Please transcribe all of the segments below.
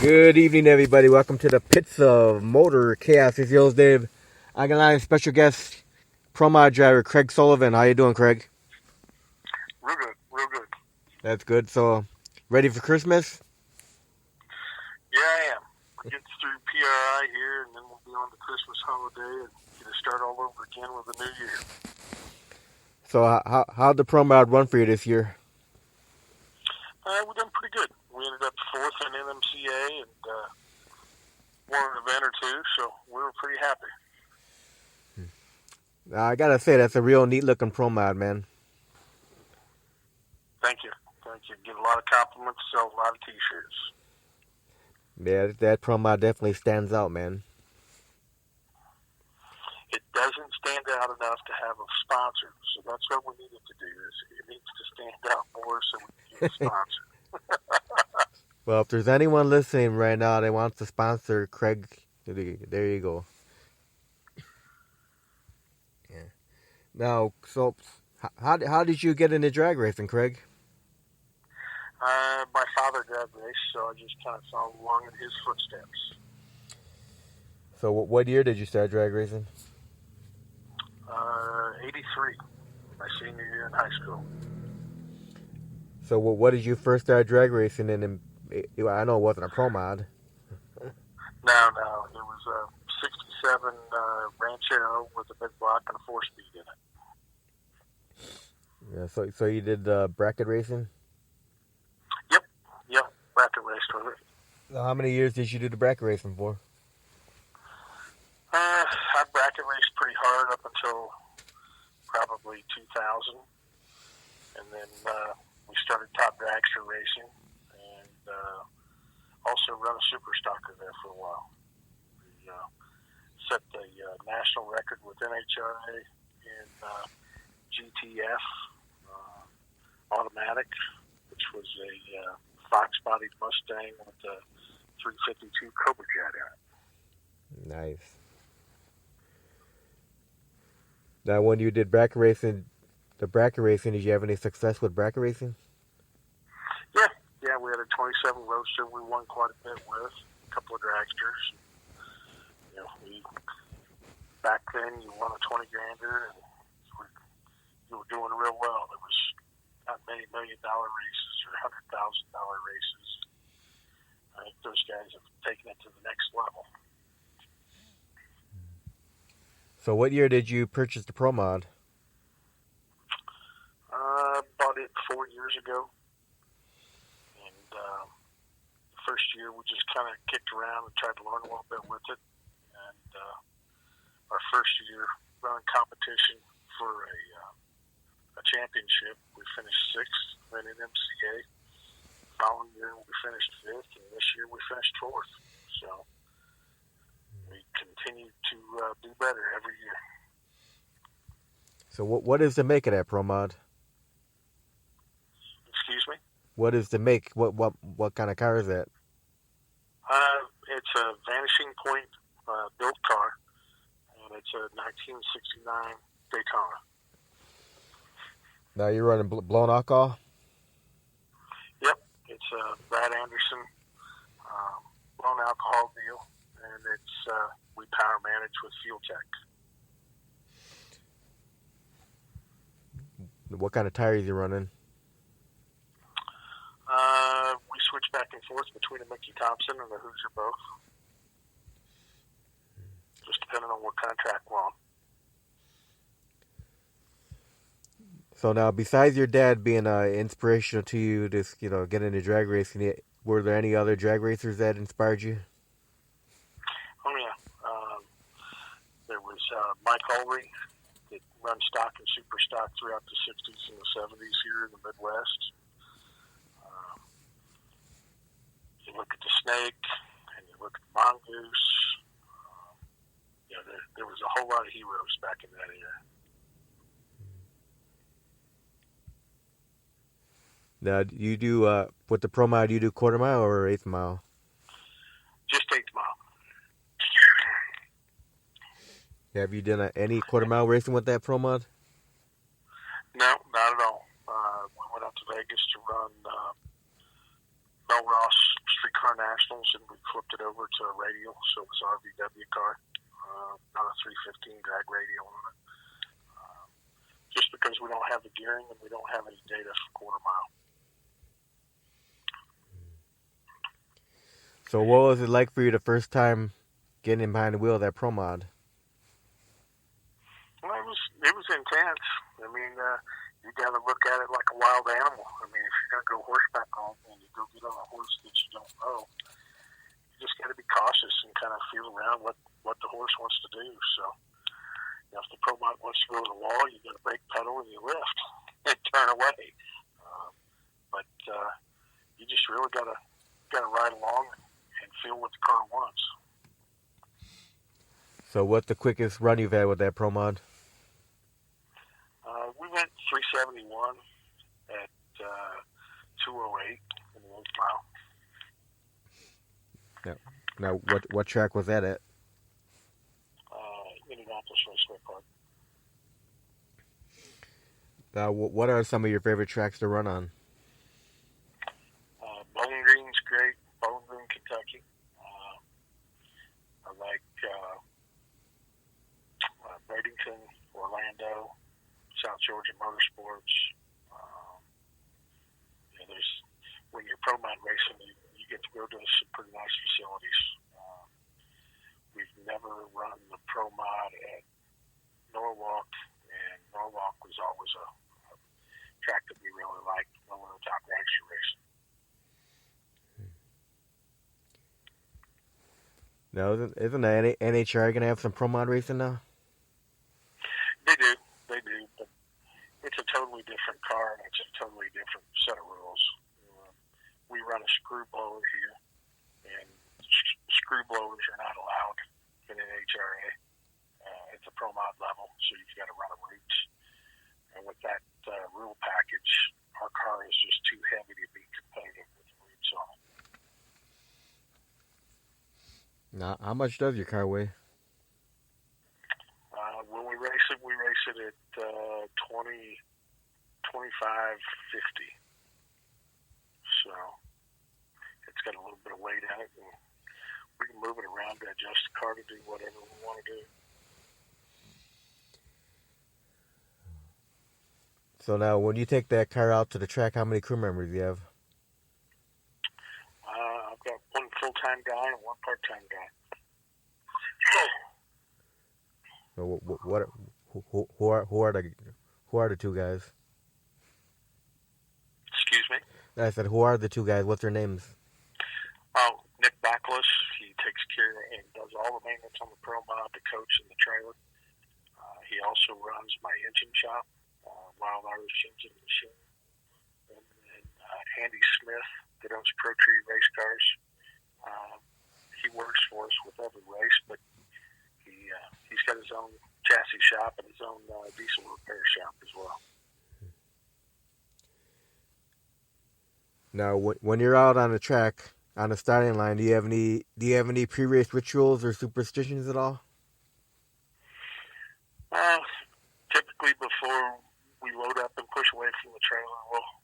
Good evening, everybody. Welcome to the Pits of Motor Chaos. It's yours, Dave. I got a special guest, Pro Mod driver Craig Sullivan. How you doing, Craig? Real good, real good. That's good. So, ready for Christmas? Yeah, I am. We're getting through PRI here, and then we'll be on the Christmas holiday and get to start all over again with a new year. So, how'd the Pro Mod run for you this year? We've done pretty good. We ended up fourth in NMCA and won an event or two, so we were pretty happy. I gotta say, that's a real neat looking Pro Mod, man. Thank you. Thank you. Get a lot of compliments, sell a lot of T-shirts. Yeah, that Pro Mod definitely stands out, man. It doesn't stand out enough to have a sponsor, so that's what we needed to do. Is it needs to stand out more so we can get a sponsor. Well, if there's anyone listening right now that wants to sponsor Craig, there you go. Yeah. Now, so how did you get into drag racing, Craig? My father drag raced, so I just kind of followed along in his footsteps. So, what year did you start drag racing? 83, my senior year in high school. So, what did you first start drag racing in? I know it wasn't a Pro Mod. No, it was a 67 Ranchero with a big block and a 4-speed in it. Yeah. So you did bracket racing? Yep, bracket raced with it. So how many years did you do the bracket racing for? I bracket raced pretty hard up until probably 2000, and then we started Top Dragster Racing, and also run a super stocker there for a while. We set the national record with NHRA in GTF automatic, which was a fox-bodied Mustang with a 352 Cobra Jet in it. Nice. Now, when you did bracket racing, did you have any success with bracket racing? Yeah, we had a 27 Roadster we won quite a bit with, a couple of dragsters. You know, back then you won a 20 grander and you were doing real well. There was not many $1 million races or $100,000 races. I think those guys have taken it to the next level. So, what year did you purchase the Pro Mod? Bought it 4 years ago. And the first year we just kind of kicked around and tried to learn a little bit with it. And our first year running competition for a championship, we finished 6th in NMCA. The following year we finished 5th, and this year we finished 4th. So we continue to do better every year. So, what is the make of that Pro Mod? Excuse me? What is the make? What kind of car is that? It's a Vanishing Point built car, and it's a 1969 Daytona. Now you're running blown alcohol? Yep, it's a Brad Anderson blown alcohol deal, and it's we power manage with Fuel Tech. What kind of tires you running? We switch back and forth between a Mickey Thompson and a Hoosier both, just depending on what contract we're on. So now, besides your dad being inspirational to you to get into drag racing, were there any other drag racers that inspired you? Oh yeah, there was Mike Ulrey that run stock and super stock throughout the 60s and the 70s here in the Midwest. You look at the Snake, and you look at the Mongoose. There was a whole lot of heroes back in that era. Now, you do with the Pro Mod, you do quarter mile or eighth mile? Just 8th mile. Have you done any quarter mile racing with that Pro Mod? No, not at all. We went out to Vegas to run Mel Ross Street Car Nationals, and we flipped it over to a radial, so it was an RVW car, not a 315 drag radial on it. Just because we don't have the gearing and we don't have any data for quarter mile. So what was it like for you the first time getting behind the wheel of that Pro Mod? Well, it was intense. I mean, you got to look at it like a wild animal. I mean, if you're going to go horseback on and you go get on a horse that you don't know, you just got to be cautious and kind of feel around what the horse wants to do. So, you know, if the Pro Mod wants to go to the wall, you got to brake pedal and you lift and turn away. But you just really got to ride along and feel what the car wants. So what's the quickest run you've had with that Pro Mod? We went 371 at 208 in the 8th mile. Now what track was that at? Indianapolis Raceway Park. Now what are some of your favorite tracks to run on? Bowling Green's great. Bowling Green, Kentucky. I like Bradenton, Orlando, South Georgia Motorsports. When you're Pro Mod racing, you get to go to some pretty nice facilities. We've never run the Pro Mod at Norwalk, and Norwalk was always a track that we really liked when we were top rancher racing. Now isn't the NHRA gonna have some Pro Mod racing now? They do, but it's a totally different car and it's a totally different set of rules. We run a screw blower here, and screw blowers are not allowed in NHRA at the Pro Mod level, so you've got to run a roots. And with that rule package, our car is just too heavy to be competitive with the roots on it. Now, how much does your car weigh? When we race it at 20, 25, 50. So it's got a little bit of weight on it, and we can move it around to adjust the car to do whatever we want to do. So now, when you take that car out to the track, how many crew members do you have? I've got one full-time guy and one part-time guy. So who are the two guys? Excuse me? I said, who are the two guys? What's their names? Oh, Nick Backless. He takes care and does all the maintenance on the Pro Mod, the coach, and the trailer. He also runs my engine shop, Wild Irish Engine Machine. And then Andy Smith, that owns Pro Tree Race Cars. He works for us with every race, but he's got his own chassis shop and his own diesel repair shop as well. Now, when you're out on the track, on the starting line, do you have any pre-race rituals or superstitions at all? Typically, before we load up and push away from the trailer,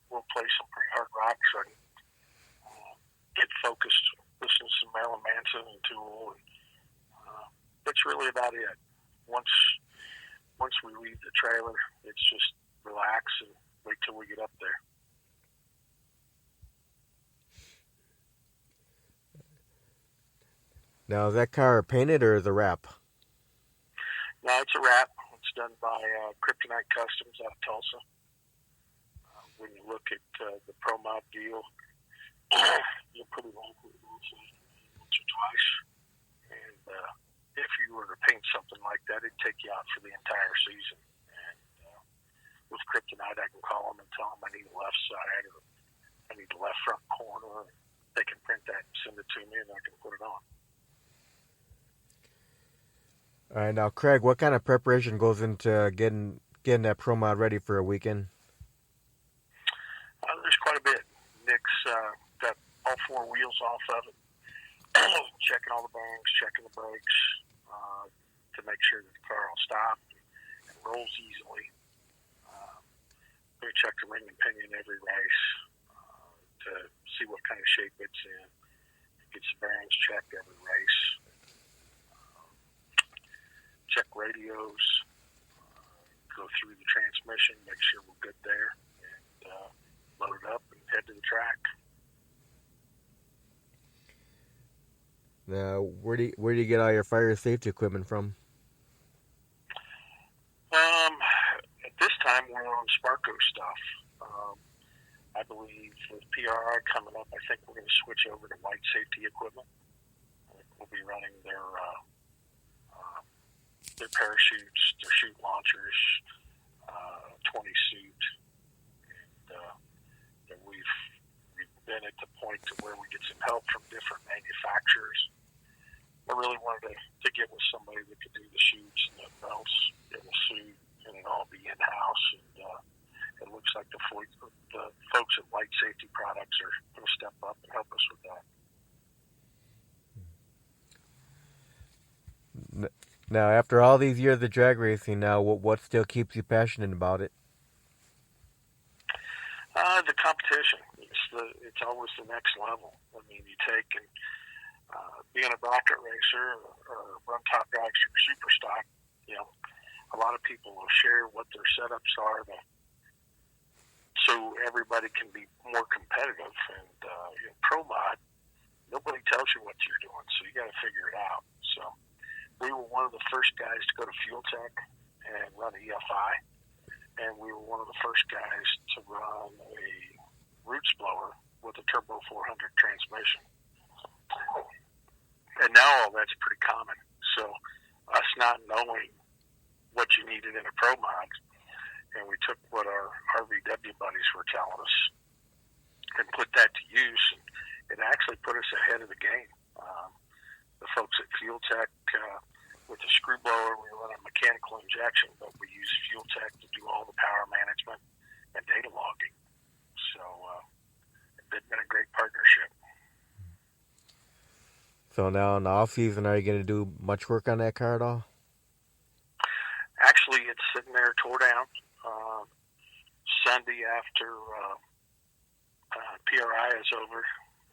we'll play some pretty hard rock so I can get focused, listen to some Marilyn Manson and Tool, and that's really about it. Once we leave the trailer, it's just relax and wait till we get up there. Now, is that car painted or is it a wrap? No, it's a wrap. It's done by Kryptonite Customs out of Tulsa. When you look at the Pro Mod deal, you're pretty likely to see it once or twice. And if you were to paint something like that, it'd take you out for the entire season. And with Kryptonite, I can call them and tell them I need a left side or I need the left front corner. And they can print that and send it to me, and I can put it on. All right, now, Craig, what kind of preparation goes into getting that Pro Mod ready for a weekend? There's quite a bit. Nick's got all four wheels off of it, checking all the bearings, checking the brakes to make sure that the car will stop and rolls easily. We check the ring and pinion every race to see what kind of shape it's in. gets the bearings checked every race, check radios, go through the transmission, make sure we're good there, and load it up and head to the track. Now, where do you get all your fire safety equipment from? At this time, we're on Sparco stuff. I believe with PRI coming up, I think we're going to switch over to light safety equipment. We'll be running their parachutes, their chute launchers, 20 suit, and we've been at the point to where we get some help from different manufacturers. I really wanted to get with somebody that could do the chutes and the belts and the suit, and it all be in-house. And it looks like the folks at Light Safety Products are going to step up and help us with that. Now, after all these years of drag racing, now what still keeps you passionate about it? The competition. It's always the next level. I mean, you take and being a bracket racer or run top guys from Superstock, a lot of people will share what their setups are so everybody can be more competitive. And in Pro Mod, nobody tells you what you're doing, so you got to figure it out. So we were one of the first guys to go to Fuel Tech and run EFI, and we were one of the first guys to run a roots blower with a Turbo 400 transmission. And now all that's pretty common. So us not knowing what you needed in a Pro Mod, and we took what our RVW buddies were telling us and put that to use, and it actually put us ahead of the game. The folks at Fuel Tech, with the screw blower, we run a mechanical injection, but we use Fuel Tech to do all the power management and data logging. So it's been a great partnership. So now in the off season, are you going to do much work on that car at all? Actually, it's sitting there tore down. Sunday after PRI is over,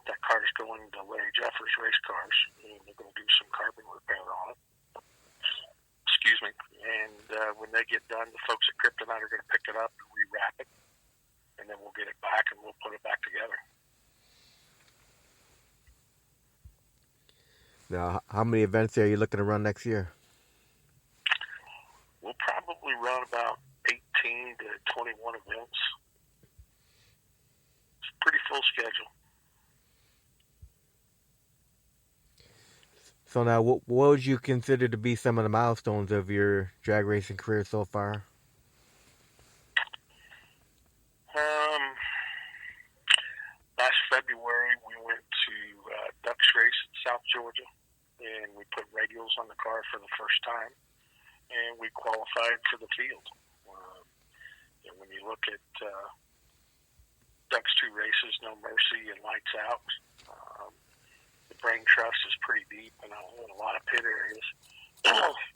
that car's going to Larry Jeffers Race Cars, and they're going to do some carbon repair on it. Excuse me. And when they get done, the folks at Kryptonite are going to pick it up and rewrap it, and then we'll get it back and we'll put it back together. Now, how many events are you looking to run next year? We'll probably run about 18 to 21 events. It's a pretty full schedule. So now, what would you consider to be some of the milestones of your drag racing career so far? Last February, we went to Ducks Race in South Georgia, and we put radials on the car for the first time, and we qualified for the field. And when you look at Ducks 2 races, No Mercy and Lights Out, the brain trust is pretty deep in a lot of pit areas.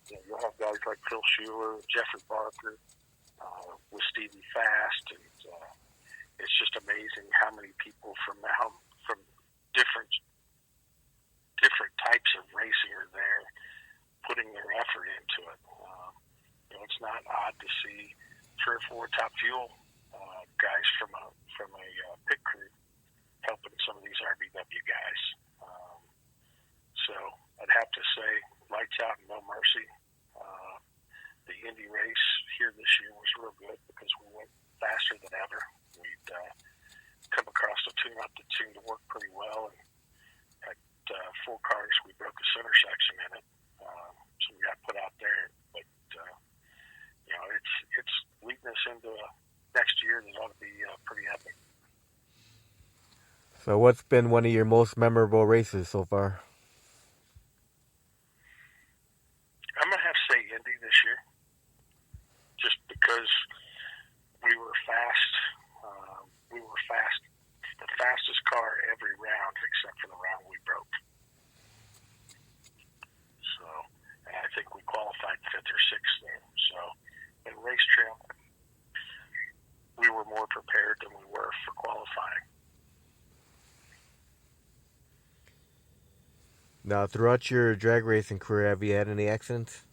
You'll have guys like Phil Schuler, Jeffrey Barker, with Stevie Fast, and it's just amazing how many people from different types of racing are there, putting their effort into it. It's not odd to see 3 or 4 Top Fuel guys from a pit crew helping some of these RBW guys. So I'd have to say Lights Out and No Mercy. The Indy race here this year was real good because we went faster than ever. We'd come across a tune-up that seemed to work pretty well, and at 4 cars we broke a center section in it. So we got put out there, but it's leading us into next year that ought to be pretty epic. So what's been one of your most memorable races so far? I'm going to have to say Indy this year, just because we were fast. We were fast, the fastest car every round except for the round we broke. So, and I think we qualified 5th or 6th there. So, in race trail, we were more prepared than we were for qualifying. Now, throughout your drag racing career, have you had any accidents?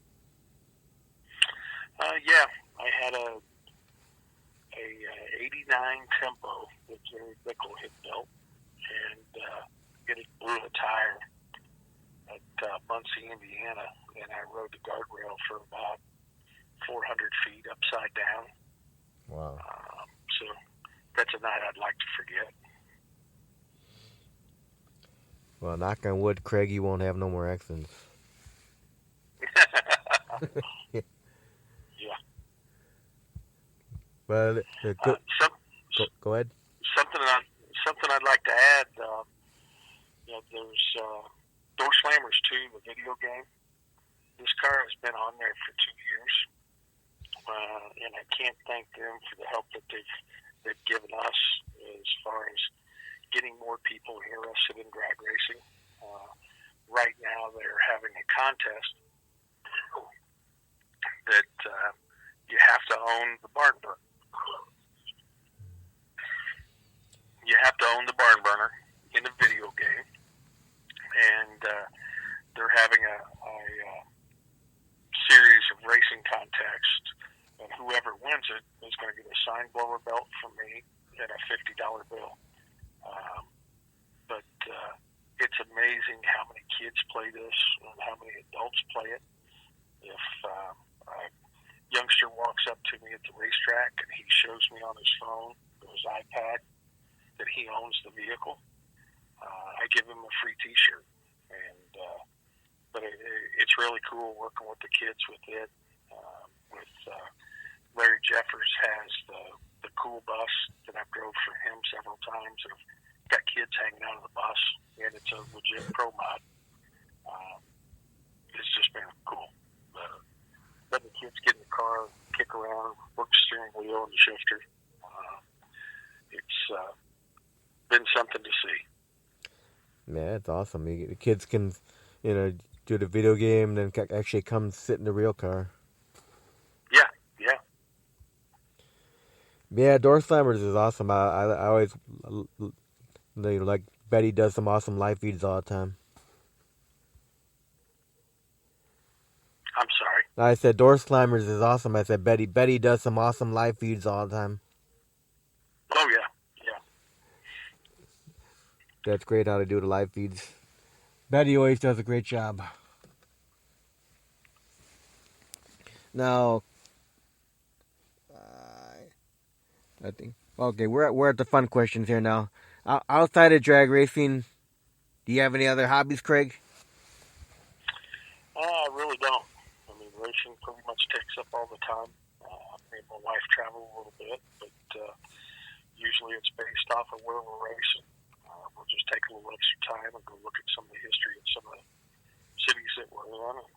Yeah, I had a 89 Tempo that Jerry Bickle had built, and it blew a tire at Muncie, Indiana, and I rode the guardrail for about 400 feet upside down. Wow. So that's a night I'd like to forget. Well, knock on wood, Craig, you won't have no more accidents. Yeah. Well, Uh, some, go ahead. something I'd like to add. There's Door Slammers 2, the video game. This car has been on there for 2 years, and I can't thank them for the help that they've given us as far as getting more people interested in drag racing. Right now, they're having a contest that you have to own the barn burner. You have to own the barn burner in a video game, and they're having a series of racing contests, and whoever wins it is going to get a sign blower belt from me and a $50 bill. But it's amazing how many kids play this and how many adults play it. If a youngster walks up to me at the racetrack and he shows me on his phone or his iPad that he owns the vehicle, I give him a free T-shirt. And but it's really cool working with the kids with it. Larry Jeffers has the cool bus that I've drove for him several times. And I've got kids hanging out of the bus, and it's a legit pro mod. It's just been cool. Let the kids get in the car, kick around, work the steering wheel and the shifter. It's been something to see. Yeah, it's awesome. The kids can, do the video game, then actually come sit in the real car. Yeah. Yeah, Door Slammers is awesome. I always, like Betty does some awesome live feeds all the time. I'm sorry. I said Door Slammers is awesome. I said Betty does some awesome live feeds all the time. Oh, yeah. That's great how to do the live feeds. Betty always does a great job. Now, I think okay. We're at the fun questions here now. Outside of drag racing, do you have any other hobbies, Craig? I really don't. I mean, racing pretty much takes up all the time. Me and my wife travel a little bit, but usually it's based off of where we're racing. We'll just take a little extra time and go look at some of the history of some of the cities that we're in and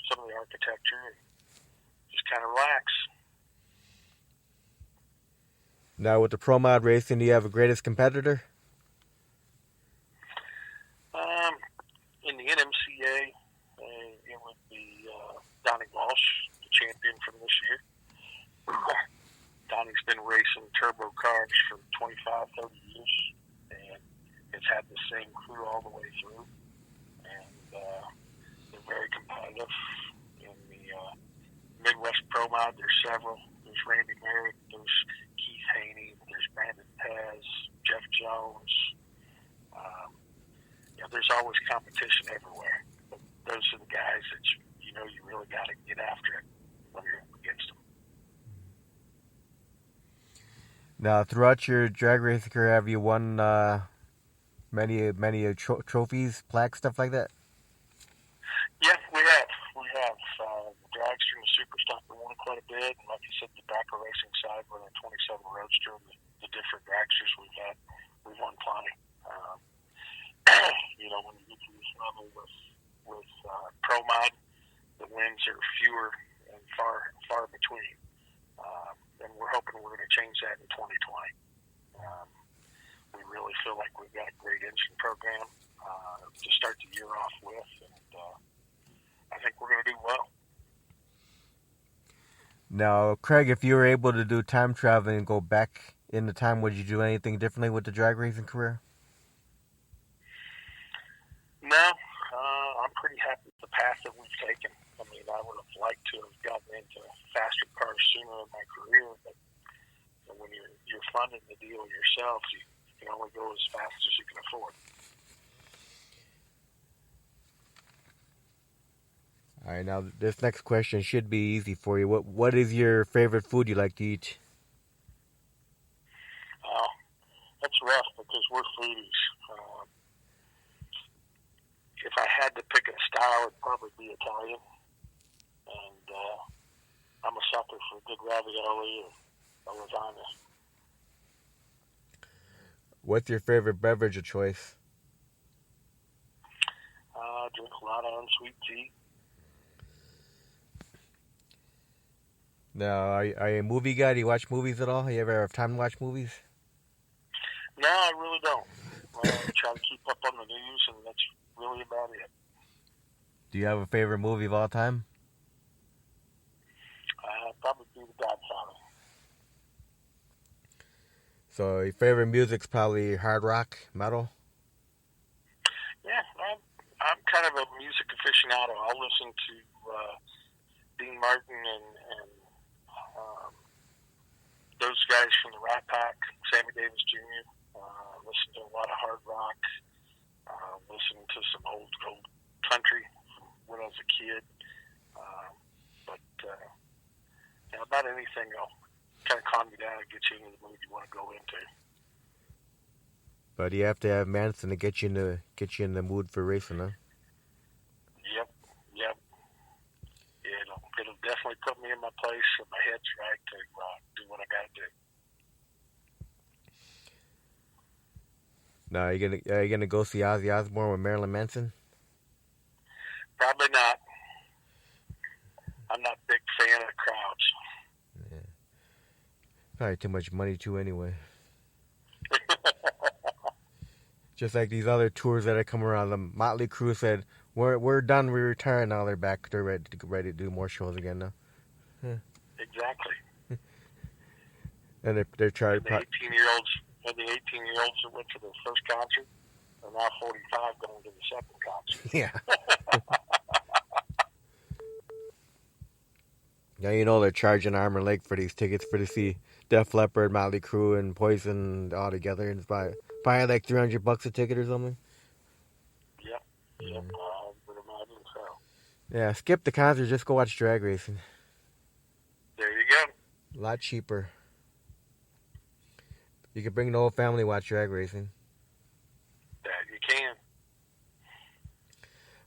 some of the architecture and just kind of relax. Now, with the pro mod racing, do you have a greatest competitor? In the NMCA, it would be Donnie Walsh, the champion from this year. Donnie's been racing turbo cars for 25, 30 years, and it's had the same crew all the way through. And they're very competitive. In the Midwest Pro Mod, there's several. There's Randy Merritt, there's Keith Haney, there's Brandon Pez, Jeff Jones. There's always competition everywhere. But those are the guys that you really got to get after it when you're up against them. Now, throughout your drag racing career, have you won many trophies, plaques, stuff like that? Yeah, we have. The dragster and the super stock we won quite a bit. And like you said, the backer racing side, with the 27 Roadster and the different dragsters we've had, we've won plenty. When you get to this level with Pro Mod, the wins are fewer and far between. And we're hoping we're going to change that in 2020. We really feel like we've got a great engine program to start the year off with, and I think we're going to do well. Now, Craig, if you were able to do time traveling and go back in the time, would you do anything differently with the drag racing career? No, I'm pretty happy with the path that we've taken. I mean, I would have liked to have gotten into faster cars sooner in my career, but when you're funding the deal yourself, you can only go as fast as you can afford. All right, now this next question should be easy for you. What is your favorite food you like to eat? That's rough because we're foodies. If I had to pick a style, it'd probably be Italian. And I'm a sucker for good ravioli or lasagna. What's your favorite beverage of choice? I drink a lot of unsweet tea. Now, are you a movie guy? Do you watch movies at all? You ever have time to watch movies? No, I really don't. I try to keep up on the news, and that's really about it. Do you have a favorite movie of all time? Probably be The Godfather. So your favorite music's probably hard rock, metal? Yeah, I'm kind of a music aficionado. I'll listen to Dean Martin and those guys from the Rat Pack, Sammy Davis Jr. Listen to a lot of hard rock. Listen to some old country from when I was a kid. But about anything will kind of calm you down and get you into the mood you want to go into. But you have to have Manson to get you in the mood for racing, huh? Yep. It'll definitely put me in my place and my head's right to do what I got to do. Now, are you gonna go see Ozzy Osbourne with Marilyn Manson? Probably not. I'm not a big fan of crowds. Yeah. Probably too much money too, anyway. Just like these other tours that have come around, the Motley Crue said, "We're done. We retire now. They're back. They're ready to do more shows again now." Yeah. Exactly. And they're trying. And the 18-year-olds that went to the first concert are now 45 going to the second concert. Yeah. Now you know they're charging arm and leg for these tickets to see Def Leppard, Motley Crue, and Poison all together, and it's probably like $300 a ticket or something. Yep. I would imagine so. Yeah, skip the concert, just go watch drag racing. There you go. A lot cheaper. You can bring the whole family to watch drag racing. That you can.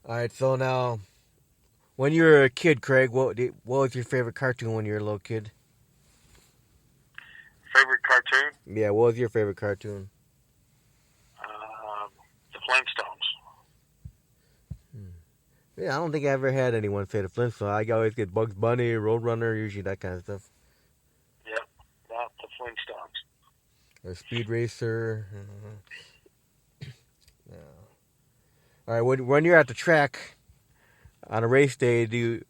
All right, so now, when you were a kid, Craig, what was your favorite cartoon when you were a little kid? Favorite cartoon? Yeah, what was your favorite cartoon? The Flintstones. Yeah, I don't think I ever had anyone say the Flintstones. I always get Bugs Bunny, Roadrunner, usually that kind of stuff. Yep, not the Flintstones. Or Speed Racer. Yeah. All right, when you're at the track on a race day, do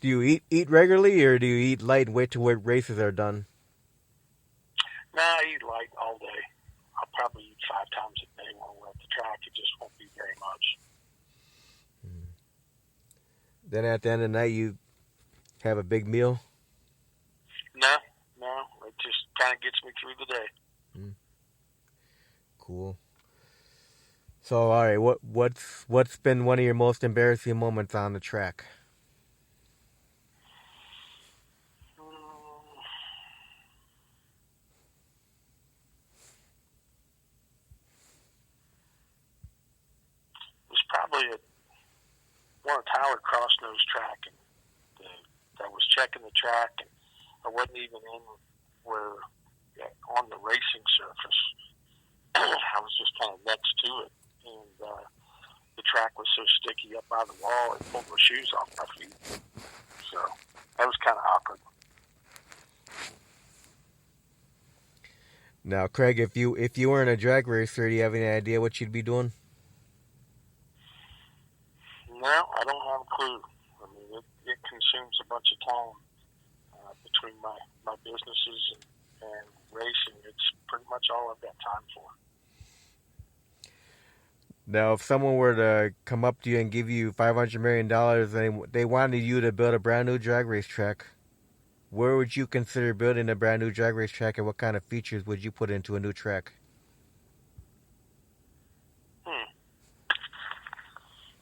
you eat regularly, or do you eat light and wait till races are done? Nah, I eat light all day. I'll probably eat 5 times a day when we're at the track. It just won't be very much. Then at the end of the night, you have a big meal? No. It just kind of gets me through the day. Cool. So, all right, what's been one of your most embarrassing moments on the track? It was probably one of Tyler Crossnose track, and I was checking the track, and I wasn't even on the racing surface. I was just kind of next to it, and the track was so sticky up by the wall, it pulled my shoes off my feet. So that was kind of awkward. Now, Craig, if you weren't a drag racer, do you have any idea what you'd be doing? No, I don't have a clue. I mean, it consumes a bunch of time between my businesses and racing. It's pretty much all I've got time for. Now, if someone were to come up to you and give you $500 million and they wanted you to build a brand new drag race track, where would you consider building a brand new drag race track, and what kind of features would you put into a new track? Hmm.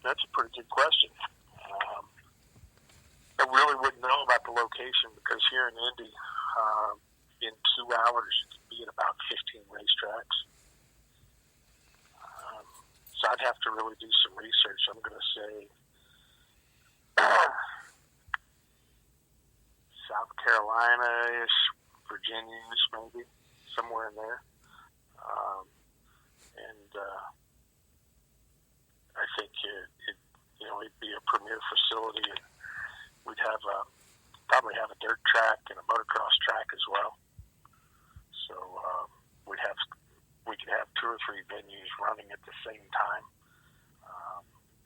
That's a pretty good question. Um, I really wouldn't know about the location because here in Indy, in 2 hours, you can be at about 15 racetracks. So I'd have to really do some research. I'm going to say South Carolina-ish, Virginia-ish, maybe, somewhere in there. And I think it'd be a premier facility. And we'd have probably have a dirt track and a motocross track as well. So we could have 2 or 3 venues running at the same time,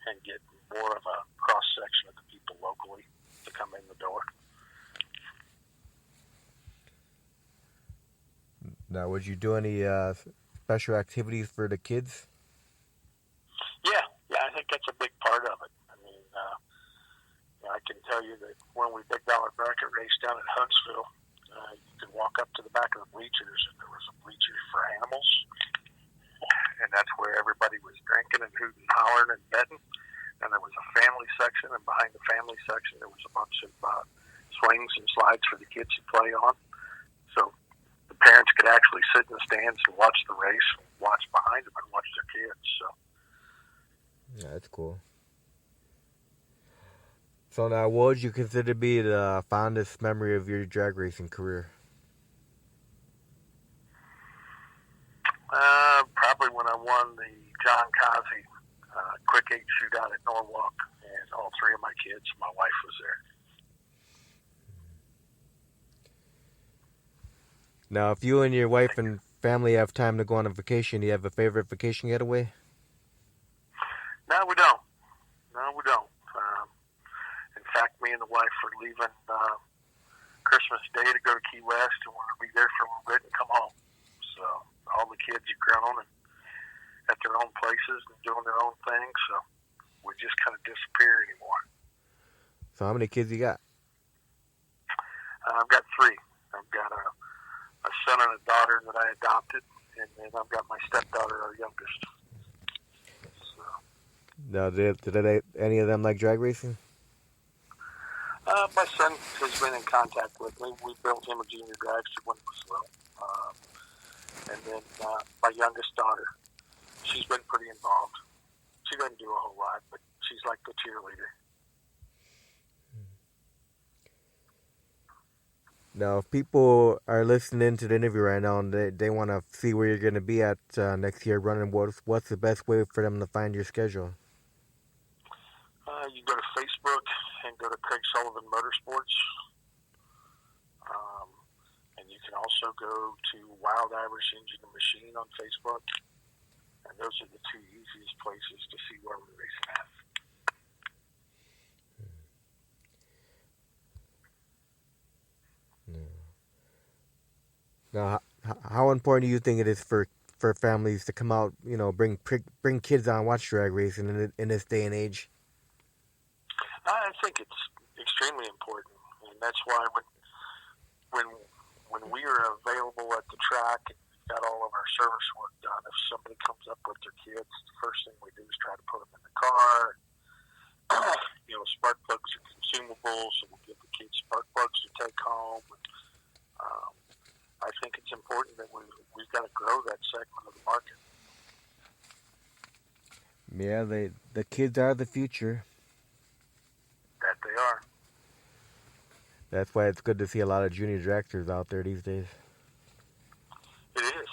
and get more of a cross section of the people locally to come in the door. Now, would you do any special activities for the kids? Yeah, I think that's a big part of it. I mean, I can tell you that when we big dollar bracket raced down at Huntsville, you could walk up to the back of the bleachers, and there was a bleacher for animals, and that's where everybody was drinking and hooting and hollering and betting. And there was a family section, and behind the family section there was a bunch of swings and slides for the kids to play on. So the parents could actually sit in the stands and watch the race, and watch behind them and watch their kids. So Yeah, that's cool. So now, what would you consider to be the fondest memory of your drag racing career? Probably when I won the John Cossey Quick 8 shootout at Norwalk, and all 3 of my kids, my wife was there. Now, if you and your wife and family have time to go on a vacation, do you have a favorite vacation getaway? No, we don't. In fact, me and the wife are leaving Christmas Day to go to Key West, and we're going to be there for a little bit and come home. So all the kids are grown and at their own places and doing their own thing, so we just kind of disappear anymore. So how many kids you got? I've got 3. I've got a son and a daughter that I adopted, and then I've got my stepdaughter, our youngest. So, Now, did any of them like drag racing? my son has been in contact with me. We built him a junior dragster when he was little. And then my youngest daughter, she's been pretty involved. She doesn't do a whole lot, but she's like the cheerleader. Now, if people are listening to the interview right now and they want to see where you're going to be at next year running, what's the best way for them to find your schedule? You go to Facebook and go to Craig Sullivan Motorsports. And you can also go to Wild Irish Engine and Machine on Facebook. And those are the 2 easiest places to see where we're racing at. Now, how important do you think it is for families to come out, bring kids on, watch drag racing in this day and age? I think it's extremely important, and that's why when we are available at the track and got all of our service work done, if somebody comes up with their kids, the first thing we do is try to put them in the car. Spark plugs are consumable, so we'll give the kids spark plugs to take home. And, I think it's important that we've got to grow that segment of the market. Yeah, the kids are the future. That they are. That's why it's good to see a lot of junior dragsters out there these days. It is.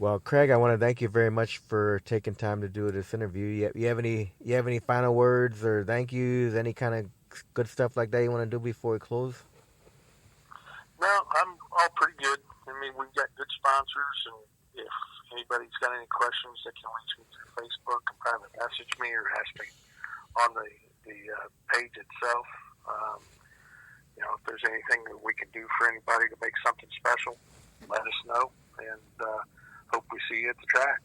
Well, Craig, I want to thank you very much for taking time to do this interview. You have any final words or thank yous, any kind of good stuff like that you want to do before we close? No, I'm all pretty good. I mean, we've got good sponsors, and if anybody's got any questions, they can reach me through Facebook and private message me or ask me on the page itself. If there's anything that we can do for anybody to make something special, let us know. and hope we see you at the track.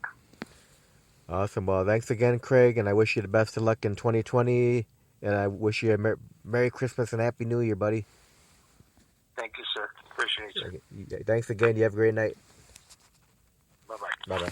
Awesome. Well, thanks again, Craig, and I wish you the best of luck in 2020. And I wish you a Merry Christmas and Happy New Year, buddy. Thank you, sir. Appreciate you. Thanks again. You have a great night. Bye-bye. Bye bye.